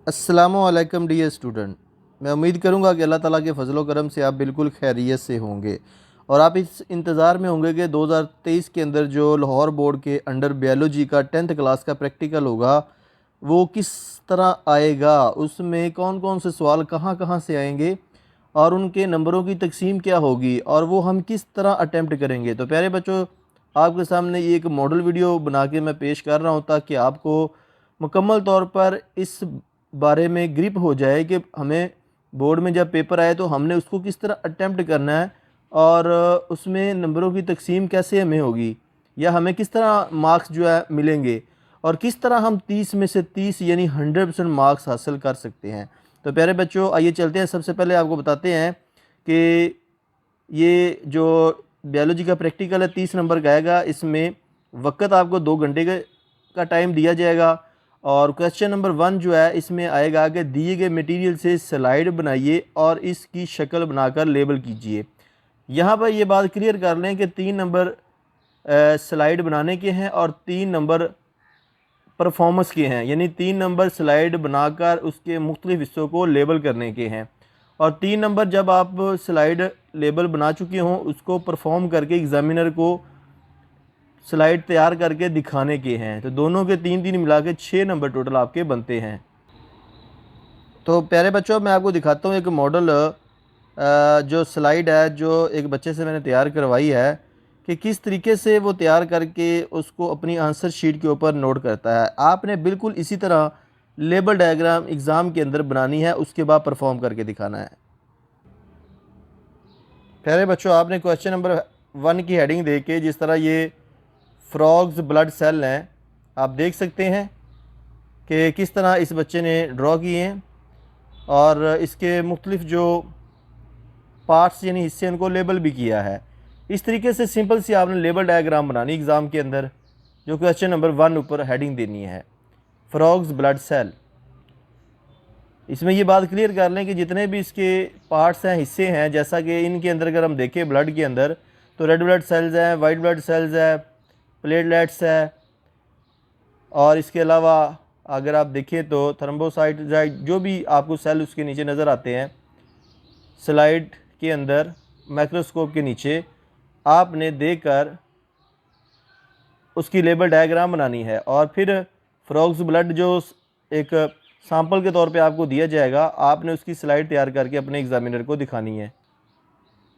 अस्सलामुअलैकुम dear student. मैं उम्मीद करूंगा कि अल्लाह ताला के फजल व करम से आप बिल्कुल खैरियत से होंगे और आप इस इंतज़ार में होंगे कि 2023 के अंदर जो लाहौर बोर्ड के अंडर बायोलॉजी का 10th क्लास का प्रैक्टिकल होगा वो किस तरह आएगा, उसमें कौन कौन से सवाल कहाँ कहाँ से आएंगे और उनके नंबरों की तकसीम क्या होगी और वो हम किस तरह अटैम्प्ट करेंगे। तो प्यारे बच्चों, आपके सामने ये एक मॉडल वीडियो बना के मैं पेश कर रहा हूँ ताकि आपको मुकम्मल तौर पर इस बारे में ग्रिप हो जाए कि हमें बोर्ड में जब पेपर आए तो हमने उसको किस तरह अटैम्प्ट करना है और उसमें नंबरों की तकसीम कैसे हमें होगी या हमें किस तरह मार्क्स जो है मिलेंगे और किस तरह हम 30 में से 30 यानी 100% मार्क्स हासिल कर सकते हैं। तो प्यारे बच्चों, आइए चलते हैं। सबसे पहले आपको बताते हैं कि ये जो बायोलॉजी का प्रैक्टिकल है 30 नंबर का आएगा। इसमें वक्त आपको 2 घंटे का टाइम दिया जाएगा और क्वेश्चन नंबर 1 जो है इसमें आएगा कि दिए गए मटेरियल से स्लाइड बनाइए और इसकी शक्ल बनाकर लेबल कीजिए। यहाँ पर ये बात क्लियर कर लें कि 3 नंबर स्लाइड बनाने के हैं और 3 नंबर परफॉर्मेंस के हैं, यानी 3 नंबर स्लाइड बनाकर उसके मुख्तलिफ हिस्सों को लेबल करने के हैं और 3 नंबर जब आप स्लाइड लेबल बना चुके हों उसको परफॉर्म करके एग्ज़ामिनर को स्लाइड तैयार करके दिखाने के हैं। तो दोनों के 3 मिला के 6 नंबर टोटल आपके बनते हैं। तो प्यारे बच्चों, मैं आपको दिखाता हूँ एक मॉडल जो स्लाइड है जो एक बच्चे से मैंने तैयार करवाई है कि किस तरीके से वो तैयार करके उसको अपनी आंसर शीट के ऊपर नोट करता है। आपने बिल्कुल इसी तरह लेबल डायग्राम एग्ज़ाम के अंदर बनानी है, उसके बाद परफॉर्म करके दिखाना है। प्यारे बच्चों, आपने क्वेश्चन नंबर 1 की हेडिंग दे के जिस तरह ये फ्रॉग्स ब्लड सेल हैं, आप देख सकते हैं कि किस तरह इस बच्चे ने ड्रॉ किए हैं और इसके मुख्तलिफ जो पार्ट्स यानी हिस्से उनको लेबल भी किया है। इस तरीके से सिंपल सी आपने लेबल डायग्राम बनानी एग्ज़ाम के अंदर, जो क्वेश्चन नंबर 1 ऊपर हेडिंग देनी है फ्रॉग्स ब्लड सेल। इसमें ये बात क्लियर कर लें कि जितने भी इसके पार्ट्स हैं, हिस्से हैं, जैसा कि इनके अंदर अगर हम देखें ब्लड के अंदर तो रेड ब्लड सेल्स हैं, वाइट ब्लड सेल्स है, प्लेटलेट्स है और इसके अलावा अगर आप देखें तो थर्म्बोसाइट जो भी आपको सेल उसके नीचे नज़र आते हैं स्लाइड के अंदर माइक्रोस्कोप के नीचे, आपने देखकर उसकी लेबल डायग्राम बनानी है और फिर फ्रॉग्स ब्लड जो एक सैंपल के तौर पे आपको दिया जाएगा, आपने उसकी स्लाइड तैयार करके अपने एग्जामिनर को दिखानी है।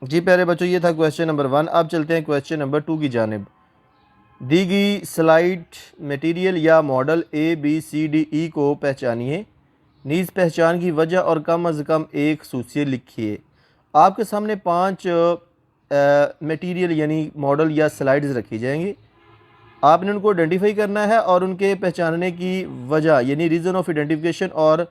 जी प्यारे बच्चों, ये था क्वेश्चन नंबर 1। अब चलते हैं क्वेश्चन नंबर 2 की जानिब। दी गई स्लाइड मटेरियल या मॉडल ABCDE को पहचानिए। नीज पहचान की वजह और कम अज़ कम एक खसूसियत लिखिए। आपके सामने 5 मटेरियल यानी मॉडल या स्लाइड्स रखी जाएंगी। आपने उनको आइडेंटिफाई करना है और उनके पहचानने की वजह यानी रीज़न ऑफ आइडेंटिफिकेशन और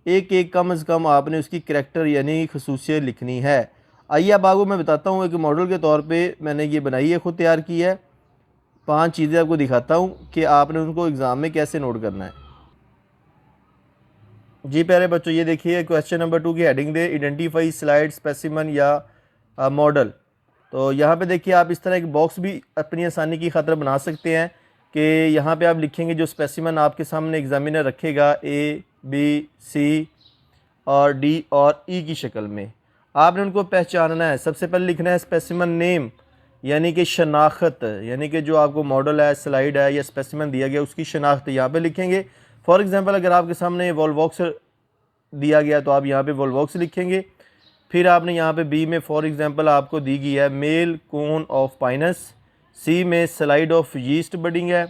एक एक कम अज़ कम आपने उसकी करैक्टर यानी खसूसियत लिखनी है। आइए अब आपको मैं बताता हूँ, एक मॉडल के तौर पे मैंने ये बनाई है, ख़ुद तैयार की है। 5 चीज़ें आपको दिखाता हूँ कि आपने उनको एग्ज़ाम में कैसे नोट करना है। जी प्यारे बच्चों, ये देखिए क्वेश्चन नंबर 2 की heading they identify slide specimen या मॉडल। तो यहाँ पे देखिए आप इस तरह एक बॉक्स भी अपनी आसानी की खातिर बना सकते हैं कि यहाँ पे आप लिखेंगे जो स्पेसिमन आपके सामने एग्जामिनर रखेगा A, B, C और D और E की शक्ल में। आपने उनको पहचानना है। सबसे पहले लिखना है स्पेसिमन नेम यानी कि शनाख्त, यानी कि जो आपको मॉडल है, स्लाइड है या स्पेसिमन दिया गया उसकी शनाख्त यहाँ पे लिखेंगे। फॉर एग्जांपल अगर आपके सामने वॉल्वॉक्स दिया गया तो आप यहाँ पे वॉल्वॉक्स लिखेंगे। फिर आपने यहाँ पे बी में फॉर एग्जांपल आपको दी गई है मेल कोन ऑफ पाइनस, सी में स्लाइड ऑफ यीस्ट बडिंग है,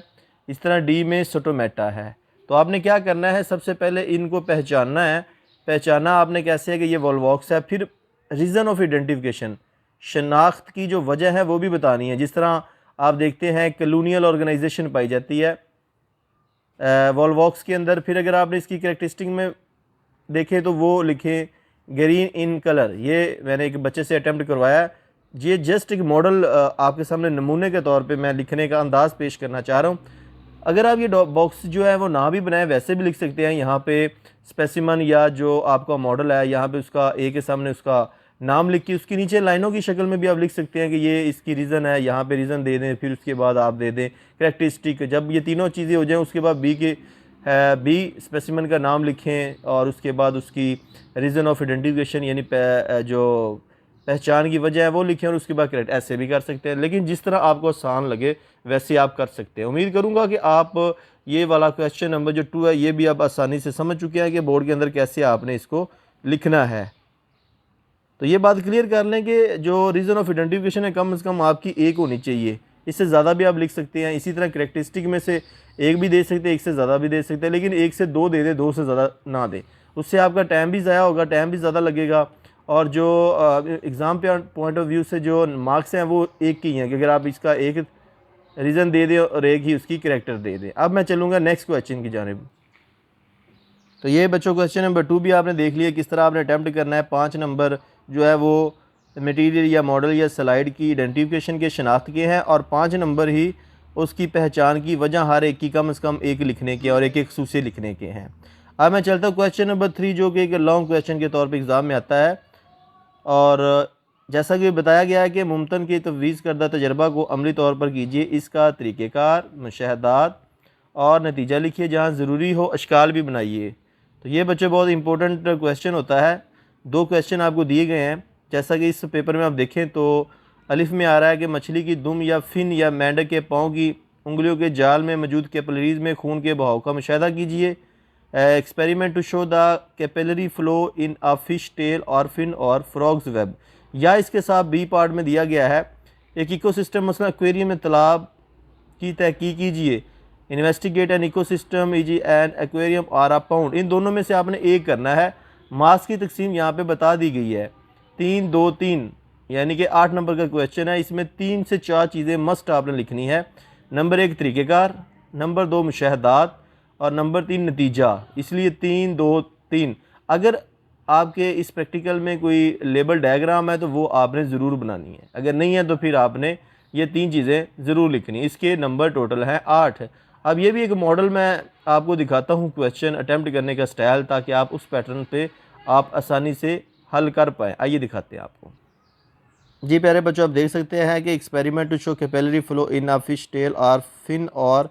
इस तरह डी में सोटोमेटा है। तो आपने क्या करना है, सबसे पहले इनको पहचानना है। पहचाना आपने कैसे है कि ये वॉल्वॉक्स है। फिर रीज़न ऑफ आइडेंटिफिकेशन, शनाख्त की जो वजह है वो भी बतानी है। जिस तरह आप देखते हैं कॉलोनियल ऑर्गेनाइजेशन पाई जाती है वॉल्वॉक्स के अंदर। फिर अगर आपने इसकी कैरेक्टरिस्टिक में देखें तो वो लिखें ग्रीन इन कलर। ये मैंने एक बच्चे से अटैम्प्ट करवाया है। ये जस्ट एक मॉडल आपके सामने नमूने के तौर पे मैं लिखने का अंदाज़ पेश करना चाह रहा हूँ। अगर आप ये बॉक्स जो है वो ना भी बनाए वैसे भी लिख सकते हैं। यहाँ पे स्पेसिमन या जो आपका मॉडल है यहाँ पे उसका ए के सामने उसका नाम लिख के उसके नीचे लाइनों की शक्ल में भी आप लिख सकते हैं कि ये इसकी रीज़न है। यहाँ पे रीज़न दे दें, फिर उसके बाद आप दे दें कैरेक्टरिस्टिक। जब ये तीनों चीज़ें हो जाएं उसके बाद बी के बी स्पेसिमेन का नाम लिखें और उसके बाद उसकी रीज़न ऑफ आइडेंटिफिकेशन यानी जो पहचान की वजह है वो लिखें और उसके बाद करेक्ट। ऐसे भी कर सकते हैं, लेकिन जिस तरह आपको आसान लगे वैसे आप कर सकते हैं। उम्मीद करूँगा कि आप ये वाला क्वेश्चन नंबर जो 2 है ये भी आप आसानी से समझ चुके हैं कि बोर्ड के अंदर कैसे आपने इसको लिखना है। तो ये बात क्लियर कर लें कि जो रीज़न ऑफ आइडेंटिफिकेशन है कम से कम आपकी एक होनी चाहिए, इससे ज़्यादा भी आप लिख सकते हैं। इसी तरह करेक्टरिस्टिक में से एक भी दे सकते हैं, एक से ज़्यादा भी दे सकते हैं, लेकिन एक से दो दे दे, दो से ज़्यादा ना दे। उससे आपका टाइम भी ज़ाया होगा, टाइम भी ज़्यादा लगेगा, और जो एग्ज़ाम पे पॉइंट ऑफ व्यू से जो मार्क्स हैं वो एक ही हैं कि अगर आप इसका एक रीज़न दे दें और एक ही उसकी करेक्टर दे दें। अब मैं चलूँगा नेक्स्ट क्वेश्चन की जानिब। तो ये बच्चों क्वेश्चन नंबर 2 भी आपने देख लिया किस तरह आपने अटैम्प्ट करना है। 5 नंबर जो है वो मटेरियल या मॉडल या स्लाइड की आइडेंटिफिकेशन के शनाख्त के हैं, और 5 नंबर ही उसकी पहचान की वजह हर एक की कम से कम एक लिखने के और एक एक खसूसी लिखने के हैं। अब मैं चलता हूँ क्वेश्चन नंबर 3 जो कि एक लॉन्ग क्वेश्चन के तौर पर एग्ज़ाम में आता है, और जैसा कि बताया गया है कि मुमतन की तजवीज़ करदा तजर्बा को अमली तौर पर कीजिए, इसका तरीक़ेकार, मुशाहदात और नतीजा लिखिए, जहाँ ज़रूरी हो अशकाल भी बनाइए। तो ये बच्चे बहुत इंपॉर्टेंट क्वेश्चन होता है। 2 क्वेश्चन आपको दिए गए हैं, जैसा कि इस पेपर में आप देखें तो अलिफ में आ रहा है कि मछली की दुम या फिन या मेंढक के पाँव की उंगलियों के जाल में मौजूद कैपिलरीज में खून के बहाव का मुशाहिदा कीजिए। Experiment to show the capillary flow in a fish tail और फिन और फ्रॉग्स वेब, या इसके साथ बी पार्ट में दिया गया है एक इकोसिस्टम मसला एक्वेरियम में तालाब की तहकीक कीजिए। Investigate an ecosystem easy an aquarium और अ पाउंड। इन दोनों में से आपने एक करना है। मार्क्स की तकसीम यहाँ पे बता दी गई है 3 2 3, यानी कि 8 नंबर का क्वेश्चन है। इसमें 3 से 4 चीज़ें मस्ट आपने लिखनी है। नंबर 1 तरीक़ेकार, नंबर 2 मुशाहदात और नंबर 3 नतीजा। इसलिए 3 2 3। अगर आपके इस प्रैक्टिकल में कोई लेबल डायग्राम है तो वो आपने ज़रूर बनानी है, अगर नहीं है तो फिर आपने ये 3 चीज़ें ज़रूर लिखनी। इसके नंबर टोटल हैं 8। अब ये भी एक मॉडल मैं आपको दिखाता हूँ क्वेश्चन अटैम्प्ट करने का स्टाइल, ताकि आप उस पैटर्न पे आप आसानी से हल कर पाएँ। आइए दिखाते हैं आपको। जी प्यारे बच्चों, आप देख सकते हैं कि experiment to show capillary flow in a fish tail और फिन और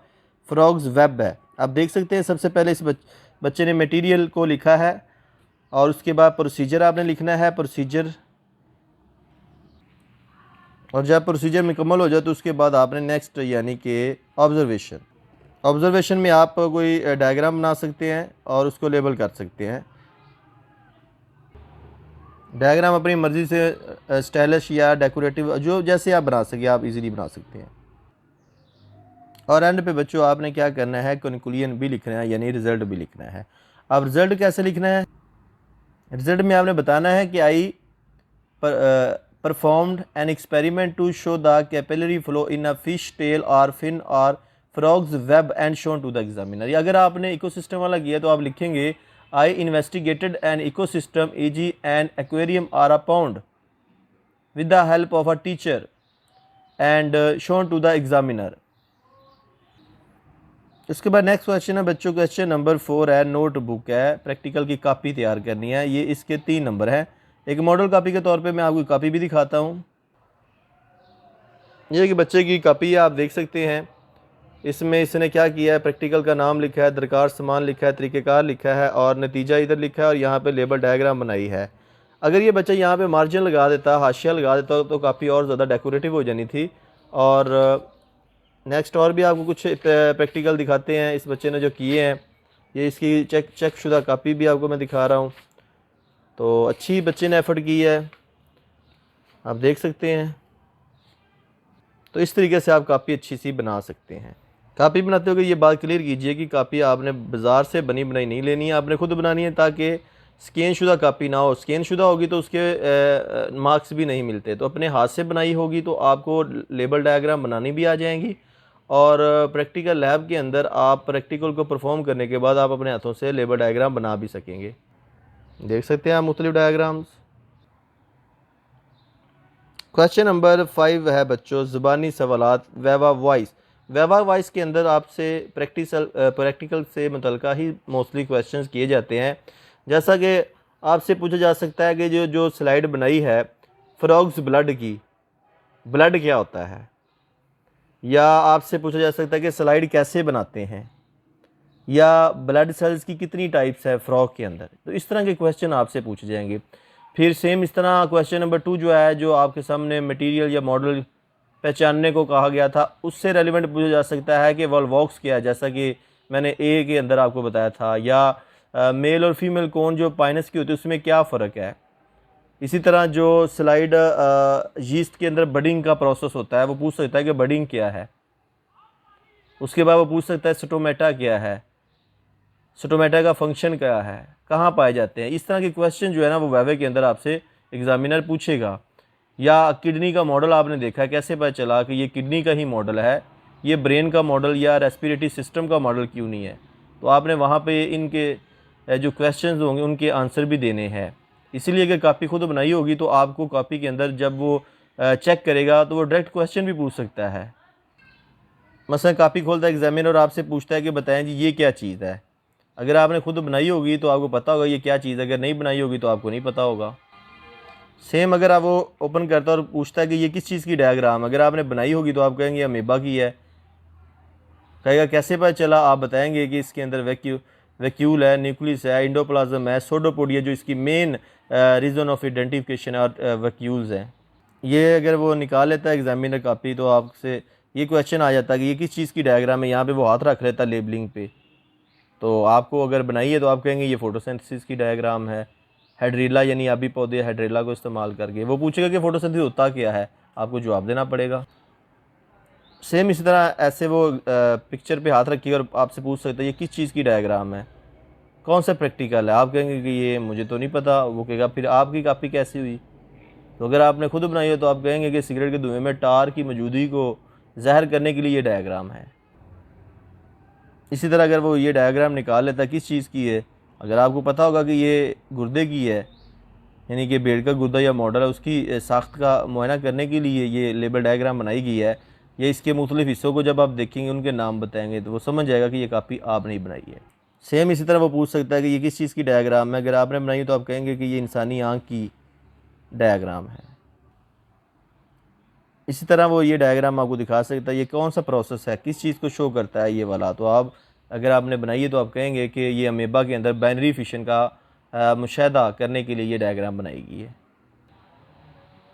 फ्रॉग्स वेब है। आप देख सकते हैं सबसे पहले इस बच्चे ने मटेरियल को लिखा है, और उसके बाद प्रोसीजर आपने लिखना है, प्रोसीजर, और जब प्रोसीजर मुकम्मल हो जाए तो उसके बाद आपने नेक्स्ट यानी कि ऑब्जर्वेशन में आप कोई डायग्राम बना सकते हैं और उसको लेबल कर सकते हैं। डायग्राम अपनी मर्ज़ी से स्टाइलिश या डेकोरेटिव जो जैसे आप बना सके आप इजीली बना सकते हैं। और एंड पे बच्चों आपने क्या करना है, कंक्लूजन भी लिखना है, यानी रिज़ल्ट भी लिखना है। अब रिज़ल्ट कैसे लिखना है? रिज़ल्ट में आपने बताना है कि I performed an experiment to show the capillary flow in a fish tail और फिन और frogs web and shown to the examiner. या अगर आपने इकोसिस्टम वाला किया तो आप लिखेंगे I investigated an ecosystem e g. An aquarium और a pond with the help of a teacher and shown to the examiner. उसके बाद नेक्स्ट क्वेश्चन है बच्चों, क्वेश्चन नंबर 4 है, नोटबुक है, प्रैक्टिकल की कापी तैयार करनी है। ये इसके 3 नंबर हैं। एक मॉडल कापी के तौर पे मैं आपको कापी भी दिखाता हूँ। ये कि बच्चे की कापी है, आप देख सकते हैं। इसमें इसने क्या किया है, प्रैक्टिकल का नाम लिखा है, दरकार सामान लिखा है, तरीक़ेकार लिखा है और नतीजा इधर लिखा है, और यहाँ पे लेबल डायग्राम बनाई है। अगर ये बच्चा यहाँ पे मार्जिन लगा देता, हाशिया लगा देता तो काफ़ी और ज़्यादा डेकोरेटिव हो जानी थी। और नेक्स्ट और भी आपको कुछ प्रैक्टिकल दिखाते हैं इस बच्चे ने जो किए हैं। ये इसकी चेक शुदा कापी भी आपको मैं दिखा रहा हूँ। तो अच्छी बच्चे ने एफ़र्ट की है, आप देख सकते हैं। तो इस तरीके से आप कापी अच्छी सी बना सकते हैं। कापी बनाते हुए ये बात क्लियर कीजिए कि कापी आपने बाज़ार से बनी बनाई नहीं लेनी है, आपने खुद बनानी है, ताकि स्कैन शुदा कापी ना हो। स्कैन शुदा होगी तो उसके मार्क्स भी नहीं मिलते। तो अपने हाथ से बनाई होगी तो आपको लेबल डायग्राम बनानी भी आ जाएंगी, और प्रैक्टिकल लैब के अंदर आप प्रैक्टिकल को परफॉर्म करने के बाद आप अपने हाथों से लेबल डायग्राम बना भी सकेंगे। देख सकते हैं आप मुख्तलिफ डायग्राम्स। क्वेश्चन नंबर 5 है बच्चों, ज़ुबानी सवालात वेवा वॉइस। वेवा वॉइस के अंदर आपसे प्रैक्टिकल से मुतल्लिक़ ही मोस्टली क्वेश्चंस किए जाते हैं। जैसा कि आपसे पूछा जा सकता है कि जो स्लाइड बनाई है फ्रॉग्स ब्लड की, ब्लड क्या होता है, या आपसे पूछा जा सकता है कि स्लाइड कैसे बनाते हैं। या ब्लड सेल्स की कितनी टाइप्स है फ्रॉग के अंदर। तो इस तरह के क्वेश्चन आपसे पूछे जाएंगे। फिर सेम इस तरह क्वेश्चन नंबर 2 जो है, जो आपके सामने मटेरियल या मॉडल पहचानने को कहा गया था, उससे रेलिवेंट पूछा जा सकता है कि वॉल्वॉक्स क्या है, जैसा कि मैंने ए के अंदर आपको बताया था, या मेल और फीमेल कौन जो पाइनस की होती है उसमें क्या फ़र्क है। इसी तरह जो स्लाइड यीस्ट के अंदर बडिंग का प्रोसेस होता है, वो पूछ सकता है कि बडिंग क्या है। उसके बाद वो पूछ सकता है स्टोमेटा क्या है, स्टोमेटा का फंक्शन क्या है, कहाँ पाए जाते हैं। इस तरह के क्वेश्चन जो है ना, वो वाइवा के अंदर आपसे एग्जामिनर पूछेगा। या किडनी का मॉडल आपने देखा है, कैसे पता चला कि ये किडनी का ही मॉडल है, ये ब्रेन का मॉडल या रेस्पिरेटरी सिस्टम का मॉडल क्यों नहीं है। तो आपने वहाँ पे इनके जो क्वेश्चंस होंगे उनके आंसर भी देने हैं। इसीलिए अगर कॉपी खुद बनाई होगी तो आपको कॉपी के अंदर जब वो चेक करेगा तो वो डायरेक्ट क्वेश्चन भी पूछ सकता है। मसलन कॉपी खोलता है एग्जामिनर और आपसे पूछता है कि बताएं जी ये क्या चीज़ है। अगर आपने खुद बनाई होगी तो आपको पता होगा ये क्या चीज़ है, अगर नहीं बनाई होगी तो आपको नहीं पता होगा। सेम अगर आप वो ओपन करता है और पूछता है कि ये किस चीज़ की डायग्राम, अगर आपने बनाई होगी तो आप कहेंगे अमीबा की है। कहेगा कैसे पता चला, आप बताएंगे कि इसके अंदर वैक्यूल है, न्यूक्लियस है, इंडोप्लाज्म है, सोडोपोडिया जो इसकी मेन रीज़न ऑफ आइडेंटिफिकेशन और वैक्यूल्स हैं। ये अगर वो निकाल लेता है एग्जामिनर कॉपी तो आपसे ये क्वेश्चन आ जाता है कि ये किस चीज़ की डायग्राम है। यहाँ पे वो हाथ रख लेता है लेबलिंग पे, तो आपको अगर बनाई है तो आप कहेंगे ये फोटोसिंथेसिस की डायग्राम है। हाइड्रीला यानी आबी पौधे हाइड्रीला को इस्तेमाल करके वो पूछेगा कि फोटोसिंथेसिस होता क्या है, आपको जवाब देना पड़ेगा। सेम इसी तरह ऐसे वो पिक्चर पे हाथ रखिएगा और आपसे पूछ सकता है ये किस चीज़ की डायग्राम है, कौन सा प्रैक्टिकल है। आप कहेंगे कि ये मुझे तो नहीं पता। वो कहेगा फिर आपकी कॉपी कैसी हुई। तो अगर आपने खुद बनाई हो तो आप कहेंगे कि सिगरेट के धुएं में टार की मौजूदगी को ज़ाहिर करने के लिए ये डायग्राम है। इसी तरह अगर वो ये डायग्राम निकाल लेता है किस चीज़ की है, अगर आपको पता होगा कि ये गुर्दे की है, यानी कि भेड़ का गुर्दा या मॉडल है, उसकी साख्त का मुआयना करने के लिए ये लेबल डायग्राम बनाई गई है, या इसके मुख्तलिफ हिस्सों को जब आप देखेंगे उनके नाम बताएंगे तो वो समझ जाएगा कि ये कापी आप नहीं बनाई है। सेम इसी तरह वो पूछ सकता है कि ये किस चीज़ की डायग्राम है, अगर आपने बनाई है तो आप कहेंगे कि ये इंसानी आँख की डायग्राम है। इसी तरह वो ये डायग्राम आपको दिखा सकता है ये कौन सा प्रोसेस है, किस चीज़ को शो करता है ये वाला। तो आप अगर आपने बनाई है तो आप कहेंगे कि ये अमेबा के अंदर बाइनरी फिशन का मुशाहदा करने के लिए ये डायग्राम बनाई गई है।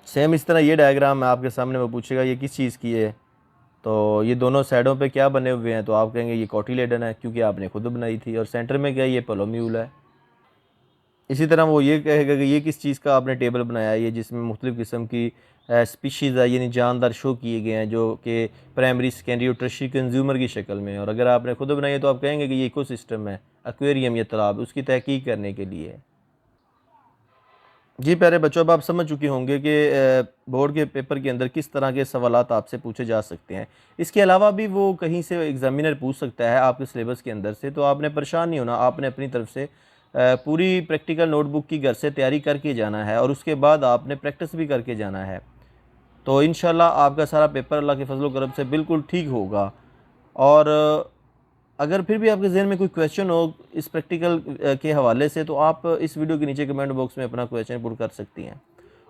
सेम इस तरह ये डायग्राम है आपके सामने, वो पूछेगा ये किस चीज़ की है, तो ये दोनों साइडों पे क्या बने हुए हैं, तो आप कहेंगे ये कोटिलेडन है क्योंकि आपने खुद बनाई थी। और सेंटर में क्या है, ये पोलोम्यूल है। इसी तरह वो ये कहेगा कि ये किस चीज़ का आपने टेबल बनाया है, ये जिसमें मुख्तलिफ़ किस्म की स्पीशीज़ है, यानी जानदार शो किए गए हैं जो कि प्राइमरी सेकेंडरी और टर्शियरी कंज्यूमर की शक्ल में। और अगर आपने खुद बनाई है तो आप कहेंगे कि ये इकोसिस्टम है, एक्वेरियम या तालाब, उसकी तहकीक करने के लिए। जी प्यारे बच्चों, अब आप समझ चुके होंगे कि बोर्ड के पेपर के अंदर किस तरह के सवालात आपसे पूछे जा सकते हैं। इसके अलावा भी वो कहीं से एग्ज़ामिनर पूछ सकता है आपके सिलेबस के अंदर से, तो आपने परेशान नहीं होना। आपने अपनी तरफ से पूरी प्रैक्टिकल नोटबुक की घर से तैयारी करके जाना है और उसके बाद आपने प्रैक्टिस भी करके जाना है। तो इंशाल्लाह आपका सारा पेपर अल्लाह के फजल व करम से बिल्कुल ठीक होगा। और अगर फिर भी आपके ज़हन में कोई क्वेश्चन हो इस प्रैक्टिकल के हवाले से, तो आप इस वीडियो के नीचे कमेंट बॉक्स में अपना क्वेश्चन पुट कर सकती हैं।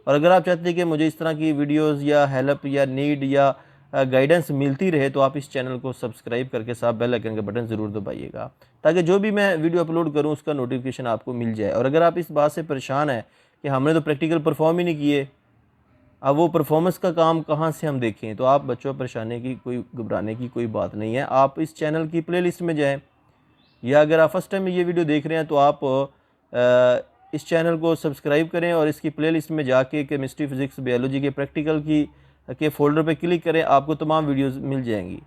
और अगर आप चाहते हैं कि मुझे इस तरह की वीडियोस या हेल्प या नीड या गाइडेंस मिलती रहे, तो आप इस चैनल को सब्सक्राइब करके साथ बेल आइकन का बटन ज़रूर दबाइएगा, ताकि जो भी मैं वीडियो अपलोड करूँ उसका नोटिफिकेशन आपको मिल जाए। और अगर आप इस बात से परेशान हैं कि हमने तो प्रैक्टिकल परफॉर्म ही नहीं किए, अब वो परफॉर्मेंस का काम कहाँ से हम देखें, तो आप बच्चों परेशानी की कोई घबराने की कोई बात नहीं है। आप इस चैनल की प्लेलिस्ट में जाएं, या अगर आप फर्स्ट टाइम ये वीडियो देख रहे हैं तो आप इस चैनल को सब्सक्राइब करें और इसकी प्लेलिस्ट में जाके केमिस्ट्री, फिज़िक्स, बायोलॉजी के प्रैक्टिकल के फ़ोल्डर पे क्लिक करें, आपको तमाम वीडियोस मिल जाएंगी।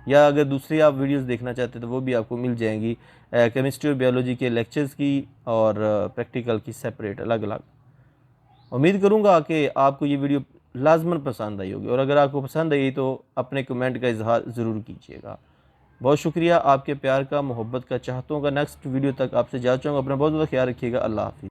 या अगर दूसरी आप वीडियोस देखना चाहते हैं तो वो भी आपको मिल जाएंगी, केमिस्ट्री और बायोलॉजी के लेक्चर्स की और प्रैक्टिकल की सेपरेट अलग अलग। उम्मीद करूँगा कि आपको ये वीडियो लाजमन पसंद आई होगी, और अगर आपको पसंद आई तो अपने कमेंट का इजहार ज़रूर कीजिएगा। बहुत शुक्रिया आपके प्यार का, मोहब्बत का, चाहतों का। नेक्स्ट वीडियो तक आपसे जा चाहूँगा। अपना बहुत ज़्यादा ख्याल रखिएगा। अल्लाह हाफ़िज़।